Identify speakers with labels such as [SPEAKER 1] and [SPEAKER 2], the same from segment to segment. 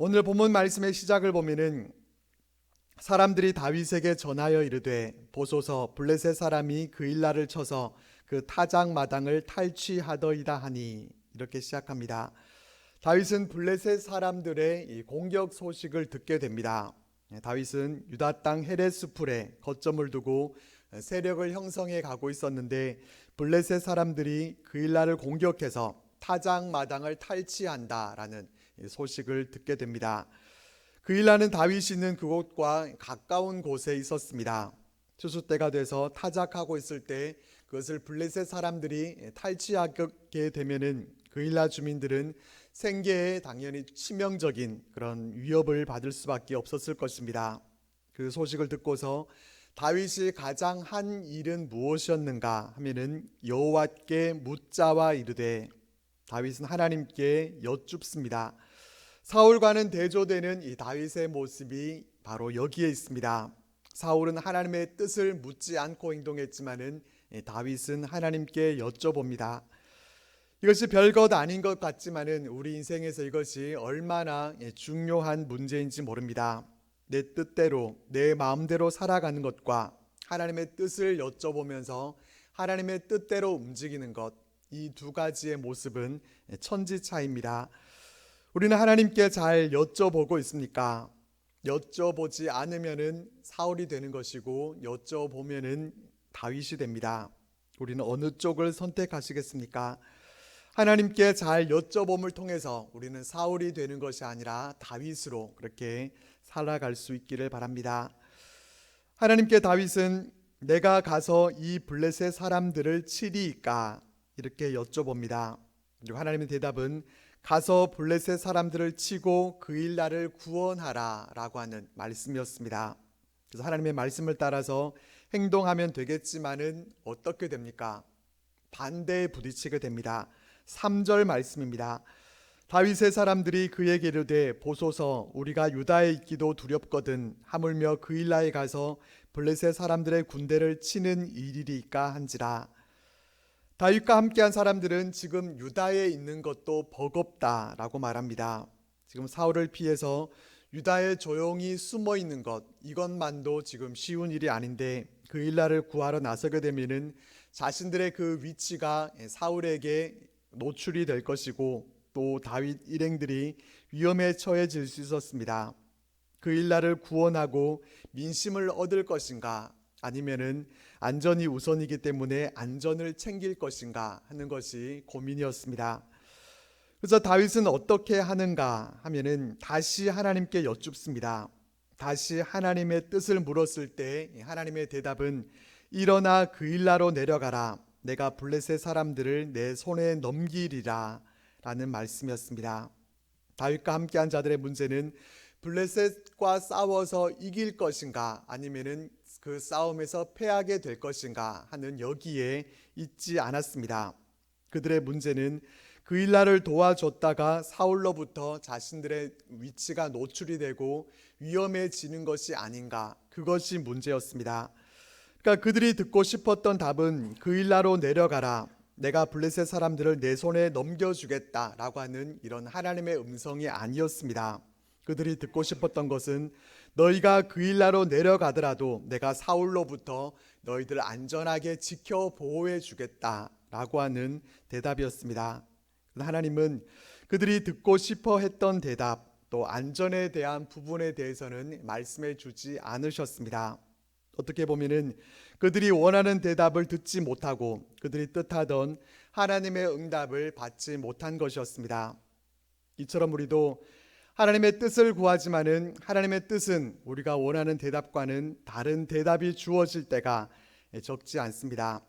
[SPEAKER 1] 오늘 본문 말씀의 시작을 보면은 사람들이 다윗에게 전하여 이르되 보소서 블레셋 사람이 그 일날을 쳐서 그 타작 마당을 탈취하더이다 하니, 이렇게 시작합니다. 다윗은 블레셋 사람들의 이 공격 소식을 듣게 됩니다. 다윗은 유다 땅 헤레스풀에 거점을 두고 세력을 형성해 가고 있었는데 블레셋 사람들이 그 일날을 공격해서 타작 마당을 탈취한다라는 소식을 듣게 됩니다. 그 일날은 다윗이 있는 그곳과 가까운 곳에 있었습니다. 추수 때가 돼서 타작하고 있을 때 그것을 블레셋 사람들이 탈취하게 되면은 그 일날 주민들은 생계에 당연히 치명적인 그런 위협을 받을 수밖에 없었을 것입니다. 그 소식을 듣고서 다윗이 가장 한 일은 무엇이었는가 하면은 여호와께 묻자와 이르되, 다윗은 하나님께 여쭙습니다. 사울과는 대조되는 이 다윗의 모습이 바로 여기에 있습니다. 사울은 하나님의 뜻을 묻지 않고 행동했지만은 다윗은 하나님께 여쭤봅니다. 이것이 별것 아닌 것 같지만은 우리 인생에서 이것이 얼마나 중요한 문제인지 모릅니다. 내 뜻대로 내 마음대로 살아가는 것과 하나님의 뜻을 여쭤보면서 하나님의 뜻대로 움직이는 것, 이 두 가지의 모습은 천지 차이입니다. 우리는 하나님께 잘 여쭤보고 있습니까? 여쭤보지 않으면은 사울이 되는 것이고 여쭤보면은 다윗이 됩니다. 우리는 어느 쪽을 선택하시겠습니까? 하나님께 잘 여쭤봄을 통해서 우리는 사울이 되는 것이 아니라 다윗으로 그렇게 살아갈 수 있기를 바랍니다. 하나님께 다윗은 내가 가서 이 블레셋 사람들을 치리이까, 이렇게 여쭤봅니다. 그리고 하나님의 대답은 가서 블레셋 사람들을 치고 그 일날을 구원하라 라고 하는 말씀이었습니다. 그래서 하나님의 말씀을 따라서 행동하면 되겠지만은 어떻게 됩니까? 반대에 부딪히게 됩니다. 3절 말씀입니다. 다윗의 사람들이 그에게 이르되 보소서 우리가 유다에 있기도 두렵거든 하물며 그 일날에 가서 블레셋 사람들의 군대를 치는 일이리까 한지라. 다윗과 함께한 사람들은 지금 유다에 있는 것도 버겁다라고 말합니다. 지금 사울을 피해서 유다에 조용히 숨어 있는 것, 이것만도 지금 쉬운 일이 아닌데 그 일날을 구하러 나서게 되면은 자신들의 그 위치가 사울에게 노출이 될 것이고 또 다윗 일행들이 위험에 처해질 수 있었습니다. 그 일날을 구원하고 민심을 얻을 것인가, 아니면은 안전이 우선이기 때문에 안전을 챙길 것인가 하는 것이 고민이었습니다. 그래서 다윗은 어떻게 하는가 하면은 다시 하나님께 여쭙습니다. 다시 하나님의 뜻을 물었을 때 하나님의 대답은 일어나 그 일나로 내려가라, 내가 블레셋 사람들을 내 손에 넘기리라 라는 말씀이었습니다. 다윗과 함께한 자들의 문제는 블레셋과 싸워서 이길 것인가 아니면은 그 싸움에서 패하게 될 것인가 하는 여기에 있지 않았습니다. 그들의 문제는 그 일날을 도와줬다가 사울로부터 자신들의 위치가 노출이 되고 위험해지는 것이 아닌가, 그것이 문제였습니다. 그러니까 그들이 듣고 싶었던 답은 그 일나로 내려가라, 내가 블레셋 사람들을 내 손에 넘겨주겠다라고 하는 이런 하나님의 음성이 아니었습니다. 그들이 듣고 싶었던 것은 너희가 그 일나로 내려가더라도 내가 사울로부터 너희들 안전하게 지켜 보호해 주겠다라고 하는 대답이었습니다. 하나님은 그들이 듣고 싶어 했던 대답, 또 안전에 대한 부분에 대해서는 말씀해 주지 않으셨습니다. 어떻게 보면은 그들이 원하는 대답을 듣지 못하고 그들이 뜻하던 하나님의 응답을 받지 못한 것이었습니다. 이처럼 우리도 하나님의 뜻을 구하지만은 하나님의 뜻은 우리가 원하는 대답과는 다른 대답이 주어질 때가 적지 않습니다.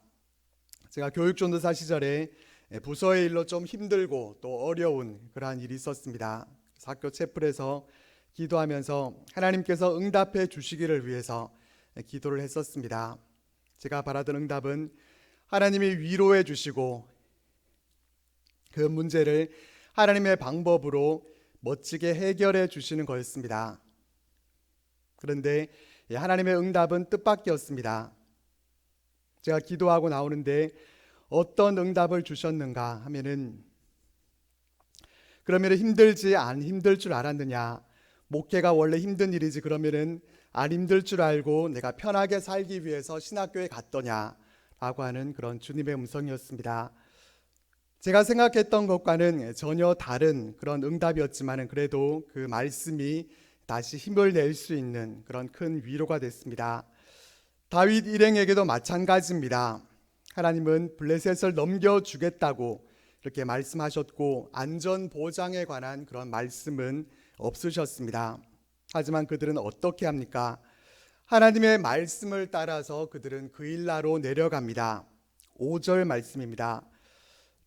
[SPEAKER 1] 제가 교육전도사 시절에 부서의 일로 좀 힘들고 또 어려운 그러한 일이 있었습니다. 학교 채플에서 기도하면서 하나님께서 응답해 주시기를 위해서 기도를 했었습니다. 제가 바라던 응답은 하나님이 위로해 주시고 그 문제를 하나님의 방법으로 멋지게 해결해 주시는 거였습니다. 그런데 하나님의 응답은 뜻밖이었습니다. 제가 기도하고 나오는데 어떤 응답을 주셨는가 하면은 그러면 힘들지 안 힘들 줄 알았느냐? 목회가 원래 힘든 일이지 그러면은 안 힘들 줄 알고 내가 편하게 살기 위해서 신학교에 갔더냐? 라고 하는 그런 주님의 음성이었습니다. 제가 생각했던 것과는 전혀 다른 그런 응답이었지만 그래도 그 말씀이 다시 힘을 낼 수 있는 그런 큰 위로가 됐습니다. 다윗 일행에게도 마찬가지입니다. 하나님은 블레셋을 넘겨주겠다고 이렇게 말씀하셨고 안전 보장에 관한 그런 말씀은 없으셨습니다. 하지만 그들은 어떻게 합니까? 하나님의 말씀을 따라서 그들은 그일라로 내려갑니다. 5절 말씀입니다.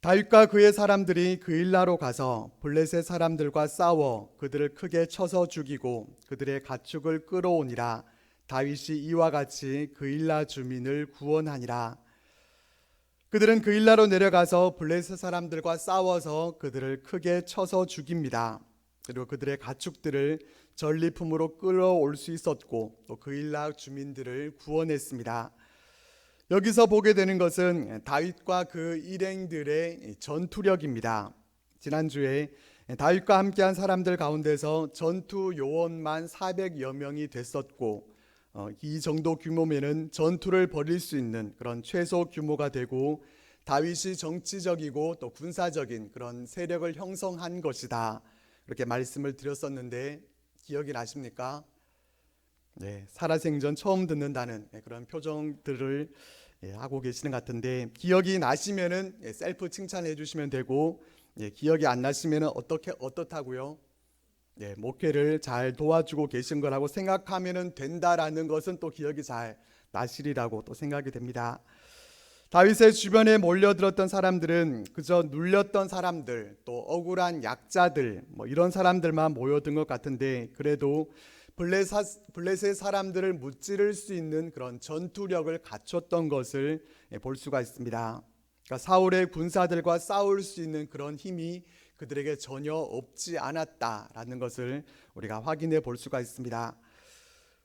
[SPEAKER 1] 다윗과 그의 사람들이 그일라로 가서 블레셋 사람들과 싸워 그들을 크게 쳐서 죽이고 그들의 가축을 끌어오니라. 다윗이 이와 같이 그일라 주민을 구원하니라. 그들은 그일라로 내려가서 블레셋 사람들과 싸워서 그들을 크게 쳐서 죽입니다. 그리고 그들의 가축들을 전리품으로 끌어올 수 있었고 또 그일라 주민들을 구원했습니다. 여기서 보게 되는 것은 다윗과 그 일행들의 전투력입니다. 지난주에 다윗과 함께한 사람들 가운데서 전투 요원만 400여 명이 됐었고 이 정도 규모면은 전투를 벌일 수 있는 그런 최소 규모가 되고 다윗이 정치적이고 또 군사적인 그런 세력을 형성한 것이다. 이렇게 말씀을 드렸었는데 기억이 나십니까? 네, 살아생전 처음 듣는다는 그런 표정들을 하고 계시는 것 같은데 기억이 나시면은 셀프 칭찬해 주시면 되고 기억이 안 나시면은 어떻다고요? 목회를 잘 도와주고 계신 거라고 생각하면 된다라는 것은 또 기억이 잘 나시리라고 또 생각이 됩니다. 다윗의 주변에 몰려들었던 사람들은 그저 눌렸던 사람들 또 억울한 약자들 이런 사람들만 모여든 것 같은데 그래도 블레셋 사람들을 무찌를 수 있는 그런 전투력을 갖췄던 것을 볼 수가 있습니다. 그러니까 사울의 군사들과 싸울 수 있는 그런 힘이 그들에게 전혀 없지 않았다라는 것을 우리가 확인해 볼 수가 있습니다.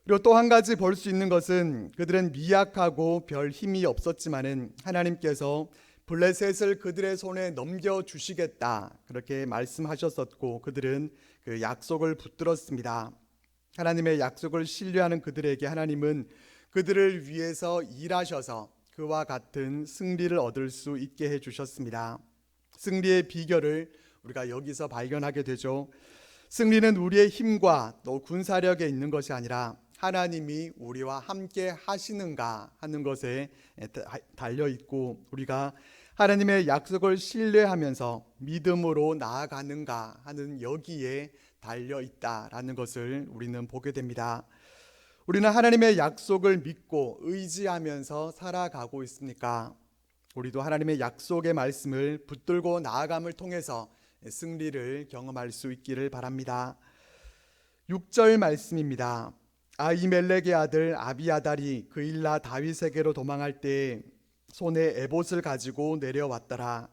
[SPEAKER 1] 그리고 또 한 가지 볼 수 있는 것은 그들은 미약하고 별 힘이 없었지만은 하나님께서 블레셋을 그들의 손에 넘겨주시겠다 그렇게 말씀하셨었고 그들은 그 약속을 붙들었습니다. 하나님의 약속을 신뢰하는 그들에게 하나님은 그들을 위해서 일하셔서 그와 같은 승리를 얻을 수 있게 해주셨습니다. 승리의 비결을 우리가 여기서 발견하게 되죠. 승리는 우리의 힘과 또 군사력에 있는 것이 아니라 하나님이 우리와 함께 하시는가 하는 것에 달려 있고 우리가 하나님의 약속을 신뢰하면서 믿음으로 나아가는가 하는 여기에 달려 있다라는 것을 우리는 보게 됩니다. 우리는 하나님의 약속을 믿고 의지하면서 살아가고 있습니까? 우리도 하나님의 약속의 말씀을 붙들고 나아감을 통해서 승리를 경험할 수 있기를 바랍니다. 6절 말씀입니다. 아히멜렉의 아들 아비아달이 그일라 다윗에게로 도망할 때 손에 에봇을 가지고 내려왔더라.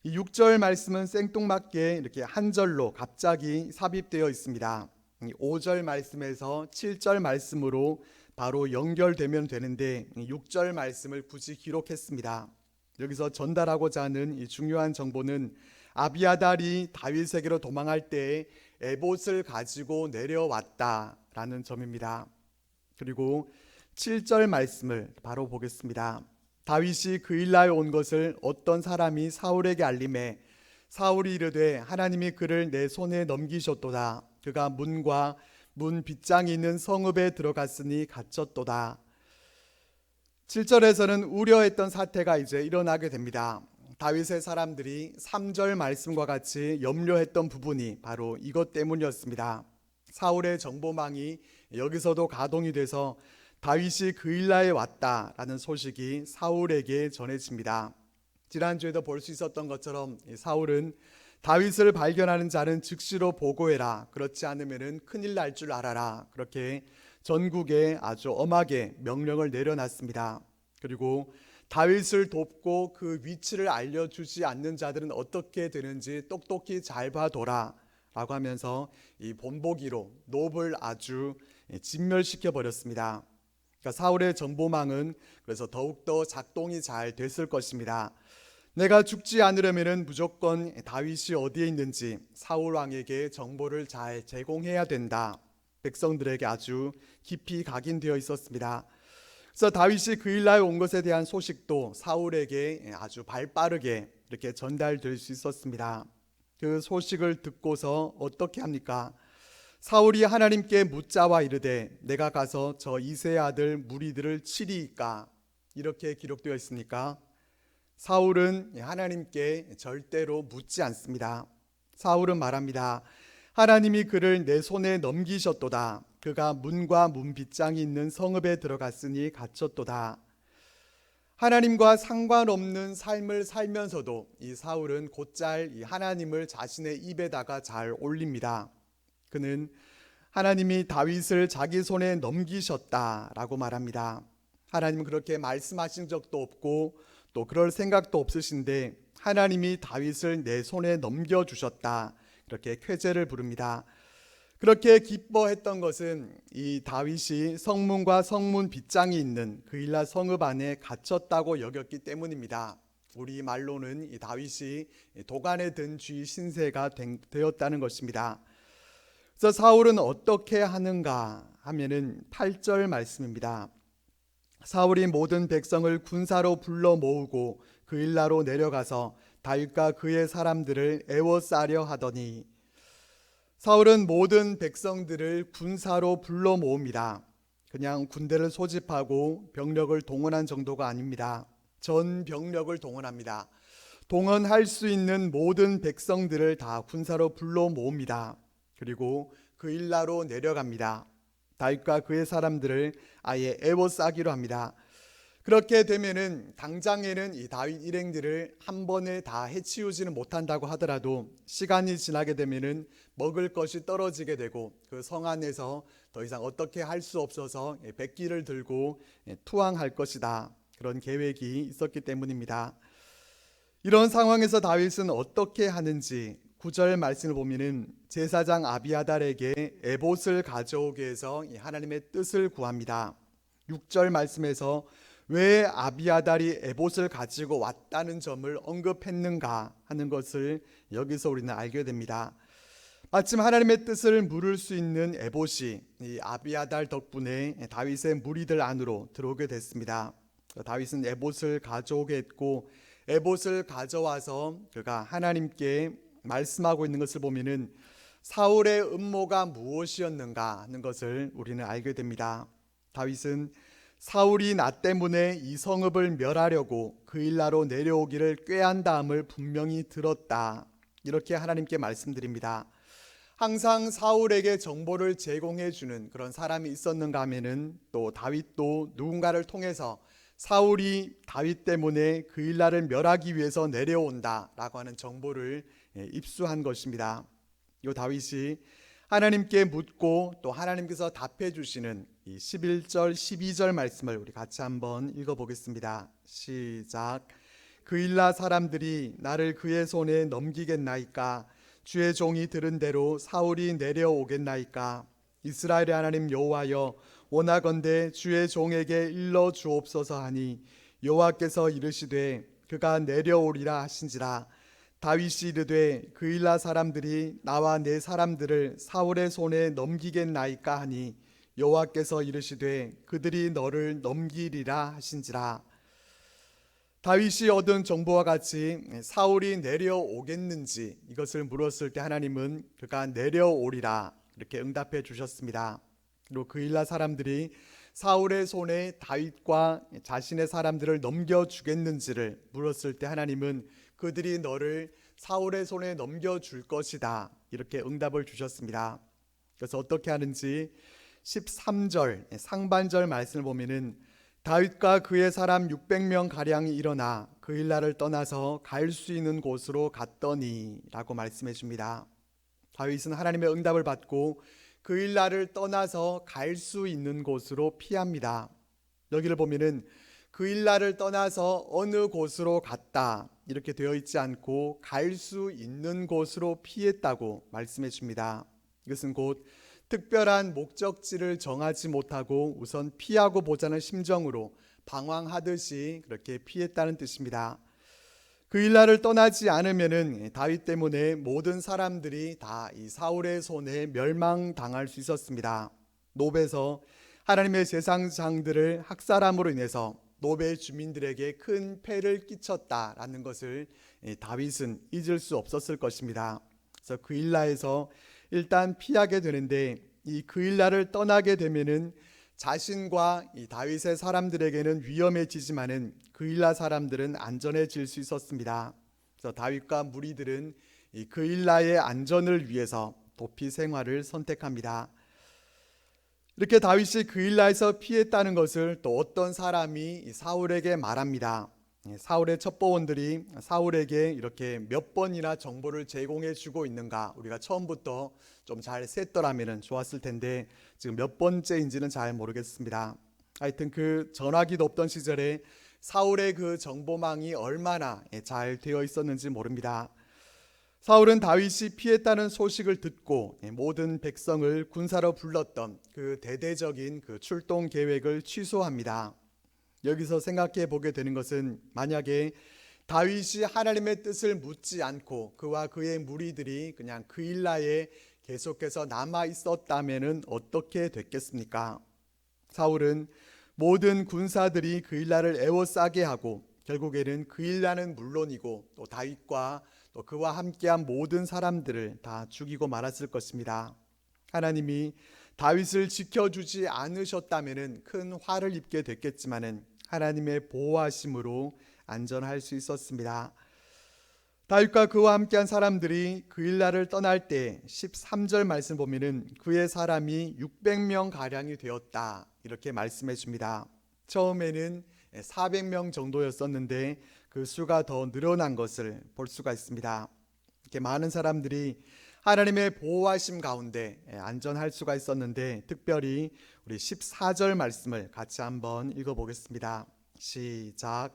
[SPEAKER 1] 이 6절 말씀은 생뚱맞게 이렇게 한 절로 갑자기 삽입되어 있습니다. 5절 말씀에서 7절 말씀으로 바로 연결되면 되는데 6절 말씀을 굳이 기록했습니다. 여기서 전달하고자 하는 이 중요한 정보는 아비아달이 다윗에게로 도망할 때 에봇을 가지고 내려왔다라는 점입니다. 그리고 7절 말씀을 바로 보겠습니다. 다윗이 그일라에 온 것을 어떤 사람이 사울에게 알림해 사울이 이르되 하나님이 그를 내 손에 넘기셨도다. 그가 문과 문 빗장이 있는 성읍에 들어갔으니 갇혔도다. 7절에서는 우려했던 사태가 이제 일어나게 됩니다. 다윗의 사람들이 3절 말씀과 같이 염려했던 부분이 바로 이것 때문이었습니다. 사울의 정보망이 여기서도 가동이 돼서 다윗이 그일라에 왔다라는 소식이 사울에게 전해집니다. 지난주에도 볼 수 있었던 것처럼 사울은 다윗을 발견하는 자는 즉시로 보고해라. 그렇지 않으면 큰일 날 줄 알아라. 그렇게 전국에 아주 엄하게 명령을 내려놨습니다. 그리고 다윗을 돕고 그 위치를 알려주지 않는 자들은 어떻게 되는지 똑똑히 잘 봐둬라 라고 하면서 이 본보기로 놉을 아주 진멸시켜 버렸습니다. 그러니까 사울의 정보망은 그래서 더욱더 작동이 잘 됐을 것입니다. 내가 죽지 않으려면 무조건 다윗이 어디에 있는지 사울 왕에게 정보를 잘 제공해야 된다. 백성들에게 아주 깊이 각인되어 있었습니다. 그래서 다윗이 그 일날 온 것에 대한 소식도 사울에게 아주 발빠르게 이렇게 전달될 수 있었습니다. 그 소식을 듣고서 어떻게 합니까? 사울이 하나님께 묻자와 이르되 내가 가서 저 이새의 아들 무리들을 치리이까? 이렇게 기록되어 있으니까 사울은 하나님께 절대로 묻지 않습니다. 사울은 말합니다. 하나님이 그를 내 손에 넘기셨도다. 그가 문과 문빗장이 있는 성읍에 들어갔으니 갇혔도다. 하나님과 상관없는 삶을 살면서도 이 사울은 곧잘 이 하나님을 자신의 입에다가 잘 올립니다. 그는 하나님이 다윗을 자기 손에 넘기셨다라고 말합니다. 하나님은 그렇게 말씀하신 적도 없고 또 그럴 생각도 없으신데 하나님이 다윗을 내 손에 넘겨주셨다. 이렇게 쾌재를 부릅니다. 그렇게 기뻐했던 것은 이 다윗이 성문과 성문 빗장이 있는 그일라 성읍 안에 갇혔다고 여겼기 때문입니다. 우리 말로는 이 다윗이 도간에 든 쥐 신세가 되었다는 것입니다. 그래서 사울은 어떻게 하는가 하면은 8절 말씀입니다. 사울이 모든 백성을 군사로 불러 모으고 그일라로 내려가서 다윗과 그의 사람들을 애워싸려 하더니 사울은 모든 백성들을 군사로 불러 모읍니다. 그냥 군대를 소집하고 병력을 동원한 정도가 아닙니다. 전 병력을 동원합니다. 동원할 수 있는 모든 백성들을 다 군사로 불러 모읍니다. 그리고 그일라로 내려갑니다. 다윗과 그의 사람들을 아예 애워싸기로 합니다. 그렇게 되면은 당장에는 이 다윗 일행들을 한 번에 다 해치우지는 못한다고 하더라도 시간이 지나게 되면은 먹을 것이 떨어지게 되고 그 성 안에서 더 이상 어떻게 할 수 없어서 백기를 들고 투항할 것이다. 그런 계획이 있었기 때문입니다. 이런 상황에서 다윗은 어떻게 하는지 9절 말씀을 보면은 제사장 아비아달에게 에봇을 가져오게 해서 하나님의 뜻을 구합니다. 6절 말씀에서 왜 아비아달이 에봇을 가지고 왔다는 점을 언급했는가 하는 것을 여기서 우리는 알게 됩니다. 마침 하나님의 뜻을 물을 수 있는 에봇이 이 아비아달 덕분에 다윗의 무리들 안으로 들어오게 됐습니다. 다윗은 에봇을 가져오게 했고 에봇을 가져와서 그가 하나님께 말씀하고 있는 것을 보면은 사울의 음모가 무엇이었는가 하는 것을 우리는 알게 됩니다. 다윗은 사울이 나 때문에 이 성읍을 멸하려고 그일라로 내려오기를 꾀한 다음을 분명히 들었다. 이렇게 하나님께 말씀드립니다. 항상 사울에게 정보를 제공해 주는 그런 사람이 있었는가 하면은 또 다윗도 누군가를 통해서 사울이 다윗 때문에 그일라를 멸하기 위해서 내려온다라고 하는 정보를 입수한 것입니다. 이 다윗이 하나님께 묻고 또 하나님께서 답해 주시는 이 11절 12절 말씀을 우리 같이 한번 읽어보겠습니다. 시작. 그일라 사람들이 나를 그의 손에 넘기겠나이까? 주의 종이 들은 대로 사울이 내려오겠나이까? 이스라엘의 하나님 여호와여, 원하건대 주의 종에게 일러 주옵소서 하니 여호와께서 이르시되 그가 내려오리라 하신지라. 다윗이 이르되 그일라 사람들이 나와 내 사람들을 사울의 손에 넘기겠나이까 하니 여호와께서 이르시되 그들이 너를 넘기리라 하신지라. 다윗이 얻은 정보와 같이 사울이 내려오겠는지 이것을 물었을 때 하나님은 그가 내려오리라 이렇게 응답해 주셨습니다. 그리고 그일라 사람들이 사울의 손에 다윗과 자신의 사람들을 넘겨주겠는지를 물었을 때 하나님은 그들이 너를 사울의 손에 넘겨줄 것이다 이렇게 응답을 주셨습니다. 그래서 어떻게 하는지 13절 상반절 말씀을 보면은 다윗과 그의 사람 600명 가량이 일어나 그일라를 떠나서 갈 수 있는 곳으로 갔더니 라고 말씀해 줍니다. 다윗은 하나님의 응답을 받고 그일라를 떠나서 갈 수 있는 곳으로 피합니다. 여기를 보면은 그일라를 떠나서 어느 곳으로 갔다 이렇게 되어 있지 않고 갈 수 있는 곳으로 피했다고 말씀해 줍니다. 이것은 곧 특별한 목적지를 정하지 못하고 우선 피하고 보자는 심정으로 방황하듯이 그렇게 피했다는 뜻입니다. 그일라를 떠나지 않으면은 다윗 때문에 모든 사람들이 다 이 사울의 손에 멸망당할 수 있었습니다. 노베에서 하나님의 제사장들을 학살함으로 인해서 노베 주민들에게 큰 폐를 끼쳤다라는 것을 다윗은 잊을 수 없었을 것입니다. 그래서 그일라에서 일단 피하게 되는데, 이 그일라를 떠나게 되면은 자신과 이 다윗의 사람들에게는 위험해지지만은 그일라 사람들은 안전해질 수 있었습니다. 그래서 다윗과 무리들은 이 그일라의 안전을 위해서 도피 생활을 선택합니다. 이렇게 다윗이 그일라에서 피했다는 것을 또 어떤 사람이 사울에게 말합니다. 사울의 첩보원들이 사울에게 이렇게 몇 번이나 정보를 제공해 주고 있는가, 우리가 처음부터 좀 잘 셌더라면 좋았을 텐데 지금 몇 번째인지는 잘 모르겠습니다. 하여튼 그 전화기도 없던 시절에 사울의 그 정보망이 얼마나 잘 되어 있었는지 모릅니다. 사울은 다윗이 피했다는 소식을 듣고 모든 백성을 군사로 불렀던 그 대대적인 그 출동 계획을 취소합니다. 여기서 생각해 보게 되는 것은, 만약에 다윗이 하나님의 뜻을 묻지 않고 그와 그의 무리들이 그냥 그일라에 계속해서 남아 있었다면은 어떻게 됐겠습니까? 사울은 모든 군사들이 그일라를 에워싸게 하고 결국에는 그일라는 물론이고 또 다윗과 또 그와 함께한 모든 사람들을 다 죽이고 말았을 것입니다. 하나님이 다윗을 지켜주지 않으셨다면은 큰 화를 입게 됐겠지만은 하나님의 보호하심으로 안전할 수 있었습니다. 다윗과 그와 함께한 사람들이 그일라를 떠날 때 13절 말씀 보면은 그의 사람이 600명 가량이 되었다, 이렇게 말씀해 줍니다. 처음에는 400명 정도였었는데 그 수가 더 늘어난 것을 볼 수가 있습니다. 이렇게 많은 사람들이 하나님의 보호하심 가운데 안전할 수가 있었는데, 특별히 우리 14절 말씀을 같이 한번 읽어보겠습니다. 시작.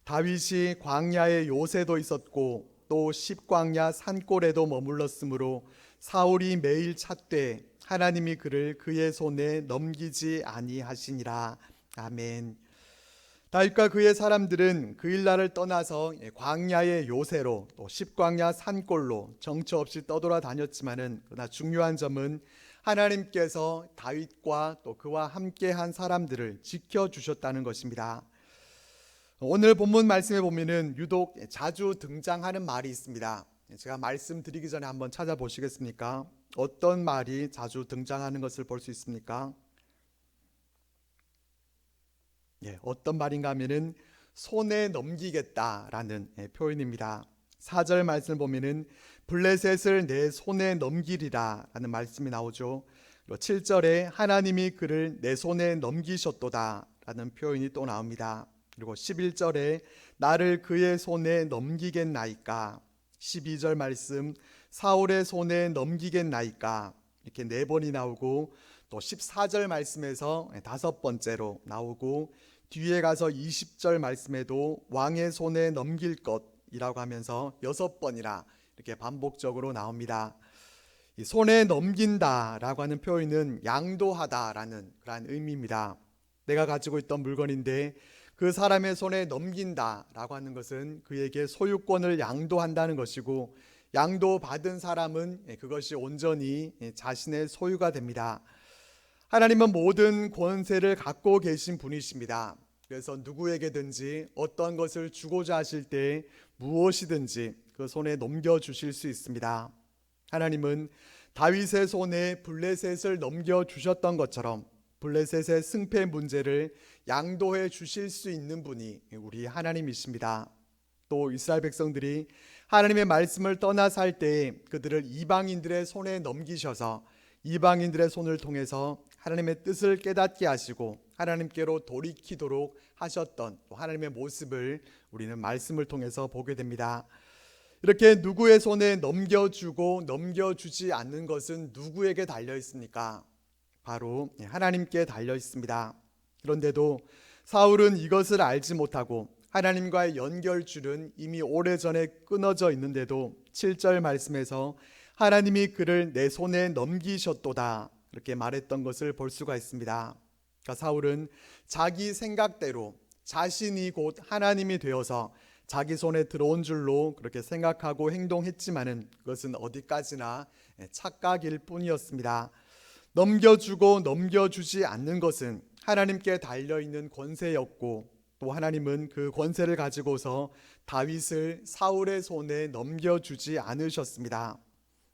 [SPEAKER 1] 다윗이 광야의 요새도 있었고 또 십광야 산골에도 머물렀으므로 사울이 매일 찾되 하나님이 그를 그의 손에 넘기지 아니하시니라. 아멘. 다윗과 그의 사람들은 그일라를 떠나서 광야의 요새로 또 십광야 산골로 정처 없이 떠돌아 다녔지만은, 그러나 중요한 점은 하나님께서 다윗과 또 그와 함께한 사람들을 지켜주셨다는 것입니다. 오늘 본문 말씀에 보면은 유독 자주 등장하는 말이 있습니다. 제가 말씀드리기 전에 한번 찾아보시겠습니까? 어떤 말이 자주 등장하는 것을 볼 수 있습니까? 어떤 말인가 하면은 손에 넘기겠다라는 표현입니다. 4절 말씀을 보면은 블레셋을 내 손에 넘기리라 라는 말씀이 나오죠. 7절에 하나님이 그를 내 손에 넘기셨도다 라는 표현이 또 나옵니다. 그리고 11절에 나를 그의 손에 넘기겠나이까, 12절 말씀 사울의 손에 넘기겠나이까, 이렇게 4번이 나오고, 또 14절 말씀에서 5번째로 나오고, 뒤에 가서 20절 말씀에도 왕의 손에 넘길 것이라고 하면서 6번이나 이렇게 반복적으로 나옵니다. 이 손에 넘긴다라고 하는 표현은 양도하다라는 그러한 의미입니다. 내가 가지고 있던 물건인데 그 사람의 손에 넘긴다라고 하는 것은 그에게 소유권을 양도한다는 것이고, 양도받은 사람은 그것이 온전히 자신의 소유가 됩니다. 하나님은 모든 권세를 갖고 계신 분이십니다. 그래서 누구에게든지 어떤 것을 주고자 하실 때 무엇이든지 그 손에 넘겨주실 수 있습니다. 하나님은 다윗의 손에 블레셋을 넘겨주셨던 것처럼 블레셋의 승패 문제를 양도해 주실 수 있는 분이 우리 하나님이십니다. 또 이스라엘 백성들이 하나님의 말씀을 떠나 살 때 그들을 이방인들의 손에 넘기셔서 이방인들의 손을 통해서 하나님의 뜻을 깨닫게 하시고 하나님께로 돌이키도록 하셨던 하나님의 모습을 우리는 말씀을 통해서 보게 됩니다. 이렇게 누구의 손에 넘겨주고 넘겨주지 않는 것은 누구에게 달려 있습니까? 바로 하나님께 달려 있습니다. 그런데도 사울은 이것을 알지 못하고 하나님과의 연결줄은 이미 오래전에 끊어져 있는데도 7절 말씀에서 하나님이 그를 내 손에 넘기셨도다 이렇게 말했던 것을 볼 수가 있습니다. 그러니까 사울은 자기 생각대로 자신이 곧 하나님이 되어서 자기 손에 들어온 줄로 그렇게 생각하고 행동했지만은 그것은 어디까지나 착각일 뿐이었습니다. 넘겨주고 넘겨주지 않는 것은 하나님께 달려있는 권세였고, 또 하나님은 그 권세를 가지고서 다윗을 사울의 손에 넘겨주지 않으셨습니다.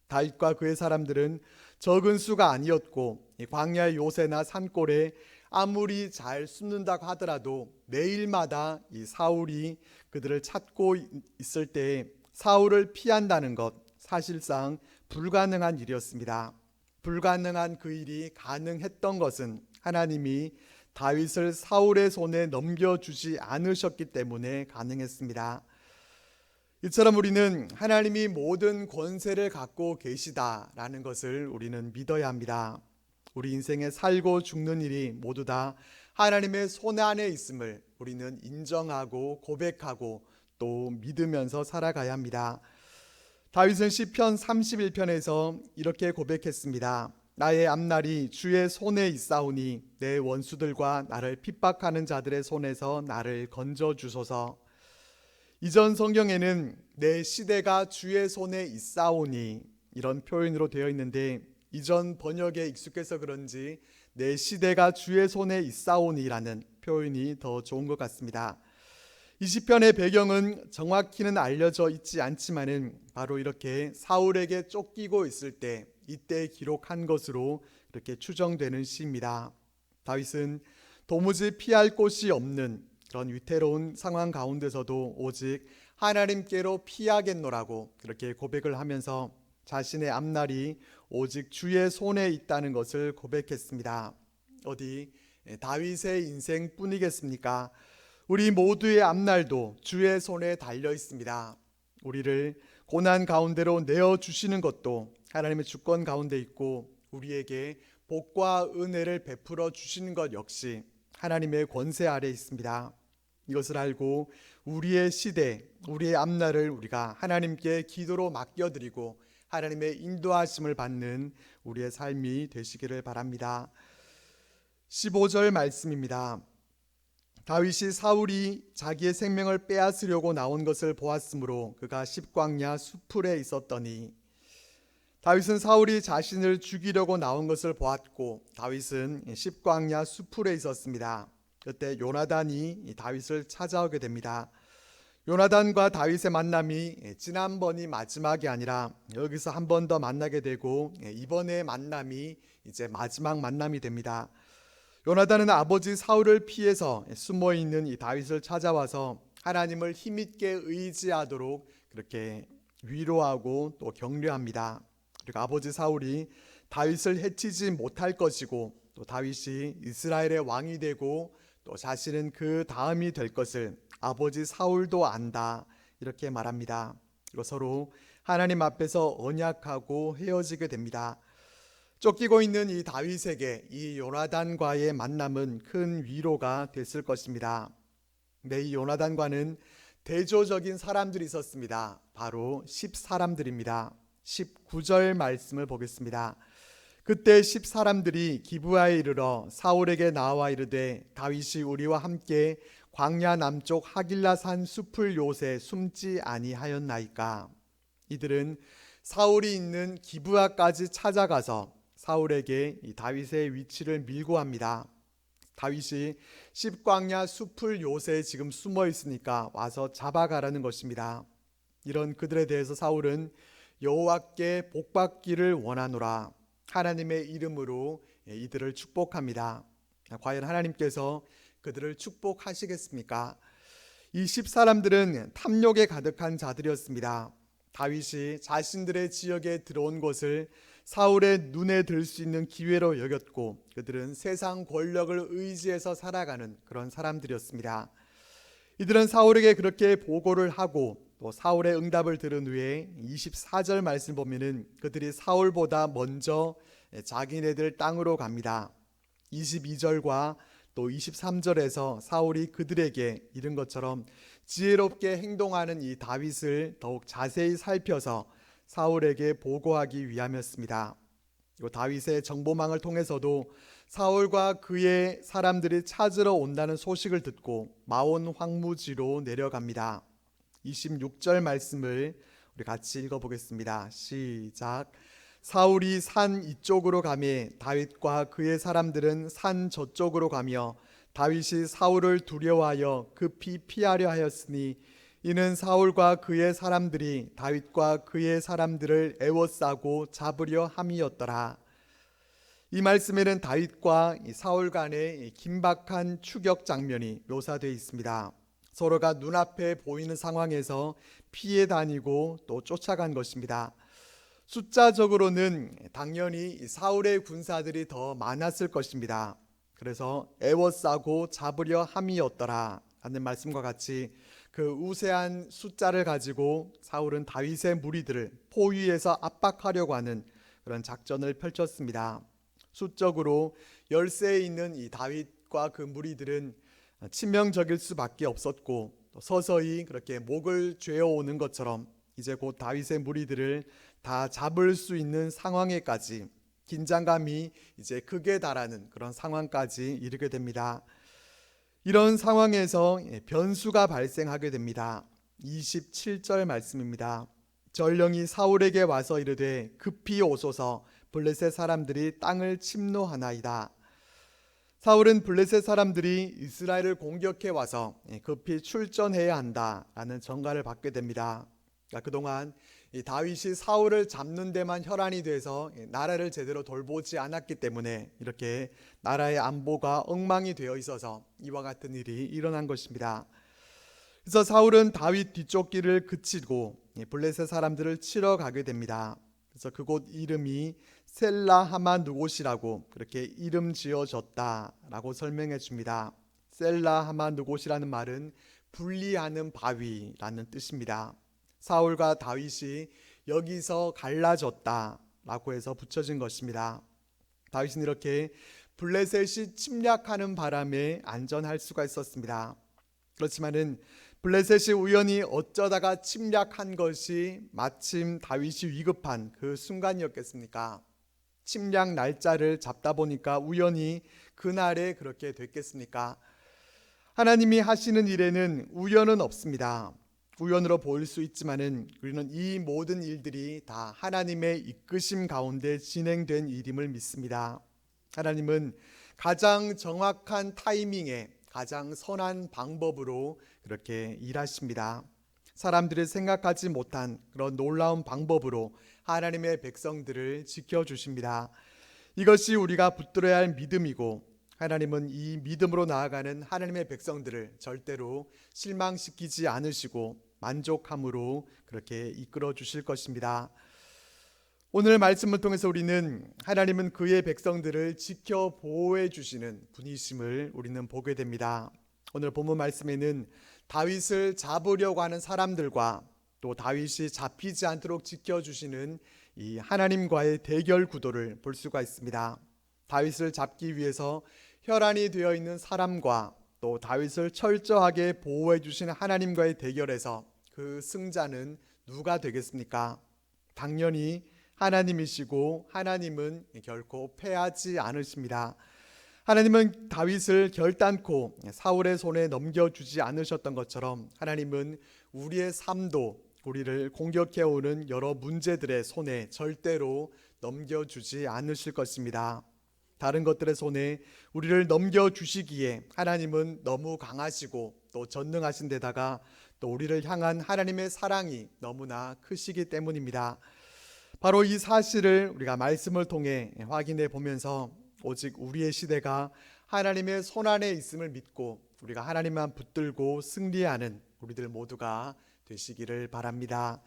[SPEAKER 1] 다윗과 그의 사람들은 적은 수가 아니었고, 광야의 요새나 산골에 아무리 잘 숨는다고 하더라도 매일마다 이 사울이 그들을 찾고 있을 때 사울을 피한다는 것, 사실상 불가능한 일이었습니다. 불가능한 그 일이 가능했던 것은 하나님이 다윗을 사울의 손에 넘겨주지 않으셨기 때문에 가능했습니다. 이처럼 우리는 하나님이 모든 권세를 갖고 계시다라는 것을 우리는 믿어야 합니다. 우리 인생에 살고 죽는 일이 모두 다 하나님의 손 안에 있음을 우리는 인정하고 고백하고 또 믿으면서 살아가야 합니다. 다윗은 시편 31편에서 이렇게 고백했습니다. 나의 앞날이 주의 손에 있사오니 내 원수들과 나를 핍박하는 자들의 손에서 나를 건져 주소서. 이전 성경에는 내 시대가 주의 손에 있사오니 이런 표현으로 되어 있는데, 이전 번역에 익숙해서 그런지 내 시대가 주의 손에 있사오니라는 표현이 더 좋은 것 같습니다. 이 시편의 배경은 정확히는 알려져 있지 않지만은 바로 이렇게 사울에게 쫓기고 있을 때 이때 기록한 것으로 이렇게 추정되는 시입니다. 다윗은 도무지 피할 곳이 없는 그런 위태로운 상황 가운데서도 오직 하나님께로 피하겠노라고 그렇게 고백을 하면서 자신의 앞날이 오직 주의 손에 있다는 것을 고백했습니다. 어디 다윗의 인생뿐이겠습니까? 우리 모두의 앞날도 주의 손에 달려 있습니다. 우리를 고난 가운데로 내어주시는 것도 하나님의 주권 가운데 있고, 우리에게 복과 은혜를 베풀어 주시는 것 역시 하나님의 권세 아래 있습니다. 이것을 알고 우리의 시대, 우리의 앞날을 우리가 하나님께 기도로 맡겨드리고 하나님의 인도하심을 받는 우리의 삶이 되시기를 바랍니다. 15절 말씀입니다. 다윗이 사울이 자기의 생명을 빼앗으려고 나온 것을 보았으므로 그가 십광야 수풀에 있었더니. 다윗은 사울이 자신을 죽이려고 나온 것을 보았고 다윗은 십광야 수풀에 있었습니다. 그때 요나단이 다윗을 찾아오게 됩니다. 요나단과 다윗의 만남이 지난번이 마지막이 아니라 여기서 한 번 더 만나게 되고 이번의 만남이 이제 마지막 만남이 됩니다. 요나단은 아버지 사울을 피해서 숨어있는 이 다윗을 찾아와서 하나님을 힘있게 의지하도록 그렇게 위로하고 또 격려합니다. 그리고 아버지 사울이 다윗을 해치지 못할 것이고 또 다윗이 이스라엘의 왕이 되고 또 자신은 그 다음이 될 것을 아버지 사울도 안다, 이렇게 말합니다. 그리고 서로 하나님 앞에서 언약하고 헤어지게 됩니다. 쫓기고 있는 이 다윗에게 이 요나단과의 만남은 큰 위로가 됐을 것입니다. 네, 이 요나단과는 대조적인 사람들이 있었습니다. 바로 10사람들입니다. 19절 말씀을 보겠습니다. 그때 10사람들이 기브아에 이르러 사울에게 나와 이르되 다윗이 우리와 함께 광야 남쪽 하길라산 숲을 요새 숨지 아니하였나이까. 이들은 사울이 있는 기브아까지 찾아가서 사울에게 이 다윗의 위치를 밀고 합니다. 다윗이 십광야 숲을 요새에 지금 숨어 있으니까 와서 잡아가라는 것입니다. 이런 그들에 대해서 사울은 여호와께 복받기를 원하노라, 하나님의 이름으로 이들을 축복합니다. 과연 하나님께서 그들을 축복하시겠습니까? 이 10사람들은 탐욕에 가득한 자들이었습니다. 다윗이 자신들의 지역에 들어온 것을 사울의 눈에 들 수 있는 기회로 여겼고 그들은 세상 권력을 의지해서 살아가는 그런 사람들이었습니다. 이들은 사울에게 그렇게 보고를 하고 또 사울의 응답을 들은 후에 24절 말씀 보면은 그들이 사울보다 먼저 자기네들 땅으로 갑니다. 22절과 또 23절에서 사울이 그들에게 이른 것처럼 지혜롭게 행동하는 이 다윗을 더욱 자세히 살펴서 사울에게 보고하기 위함이었습니다. 그리고 다윗의 정보망을 통해서도 사울과 그의 사람들이 찾으러 온다는 소식을 듣고 마온 황무지로 내려갑니다. 26절 말씀을 우리 같이 읽어보겠습니다. 시작. 사울이 산 이쪽으로 가매 다윗과 그의 사람들은 산 저쪽으로 가며 다윗이 사울을 두려워하여 급히 피하려 하였으니 이는 사울과 그의 사람들이 다윗과 그의 사람들을 애워싸고 잡으려 함이었더라. 이 말씀에는 다윗과 사울 간의 긴박한 추격 장면이 묘사되어 있습니다. 서로가 눈앞에 보이는 상황에서 피해 다니고 또 쫓아간 것입니다. 숫자적으로는 당연히 사울의 군사들이 더 많았을 것입니다. 그래서 애워싸고 잡으려 함이었더라 라는 말씀과 같이 그 우세한 숫자를 가지고 사울은 다윗의 무리들을 포위해서 압박하려고 하는 그런 작전을 펼쳤습니다. 수적으로 열세에 있는 이 다윗과 그 무리들은 치명적일 수밖에 없었고 서서히 그렇게 목을 죄어오는 것처럼 이제 곧 다윗의 무리들을 다 잡을 수 있는 상황에까지 긴장감이 이제 극에 달하는 그런 상황까지 이르게 됩니다. 이런 상황에서 변수가 발생하게 됩니다. 27절 말씀입니다. 전령이 사울에게 와서 이르되 급히 오소서 블레셋 사람들이 땅을 침노하나이다. 사울은 블레셋 사람들이 이스라엘을 공격해 와서 급히 출전해야 한다라는 전가를 받게 됩니다. 그동안 다윗이 사울을 잡는 데만 혈안이 돼서 나라를 제대로 돌보지 않았기 때문에 이렇게 나라의 안보가 엉망이 되어 있어서 이와 같은 일이 일어난 것입니다. 그래서 사울은 다윗 뒤쪽 길을 그치고 블레셋 사람들을 치러 가게 됩니다. 그래서 그곳 이름이 셀라 하마 누곳이라고 그렇게 이름 지어졌다라고 설명해 줍니다. 셀라 하마 누곳이라는 말은 분리하는 바위라는 뜻입니다. 사울과 다윗이 여기서 갈라졌다라고 해서 붙여진 것입니다. 다윗은 이렇게 블레셋이 침략하는 바람에 안전할 수가 있었습니다. 그렇지만은 블레셋이 우연히 어쩌다가 침략한 것이 마침 다윗이 위급한 그 순간이었겠습니까? 침략 날짜를 잡다 보니까 우연히 그날에 그렇게 됐겠습니까? 하나님이 하시는 일에는 우연은 없습니다. 우연으로 보일 수 있지만은 우리는 이 모든 일들이 다 하나님의 이끄심 가운데 진행된 일임을 믿습니다. 하나님은 가장 정확한 타이밍에 가장 선한 방법으로 그렇게 일하십니다. 사람들이 생각하지 못한 그런 놀라운 방법으로 하나님의 백성들을 지켜주십니다. 이것이 우리가 붙들어야 할 믿음이고 하나님은 이 믿음으로 나아가는 하나님의 백성들을 절대로 실망시키지 않으시고 만족함으로 그렇게 이끌어 주실 것입니다. 오늘 말씀을 통해서 우리는 하나님은 그의 백성들을 지켜 보호해 주시는 분이심을 우리는 보게 됩니다. 오늘 본문 말씀에는 다윗을 잡으려고 하는 사람들과 또 다윗이 잡히지 않도록 지켜주시는 이 하나님과의 대결 구도를 볼 수가 있습니다. 다윗을 잡기 위해서 혈안이 되어 있는 사람과 또 다윗을 철저하게 보호해 주시는 하나님과의 대결에서 그 승자는 누가 되겠습니까? 당연히 하나님이시고 하나님은 결코 패하지 않으십니다. 하나님은 다윗을 결단코 사울의 손에 넘겨주지 않으셨던 것처럼 하나님은 우리의 삶도 우리를 공격해오는 여러 문제들의 손에 절대로 넘겨주지 않으실 것입니다. 다른 것들의 손에 우리를 넘겨주시기에 하나님은 너무 강하시고 또 전능하신 데다가 또 우리를 향한 하나님의 사랑이 너무나 크시기 때문입니다. 바로 이 사실을 우리가 말씀을 통해 확인해 보면서 오직 우리의 시대가 하나님의 손안에 있음을 믿고 우리가 하나님만 붙들고 승리하는 우리들 모두가 되시기를 바랍니다.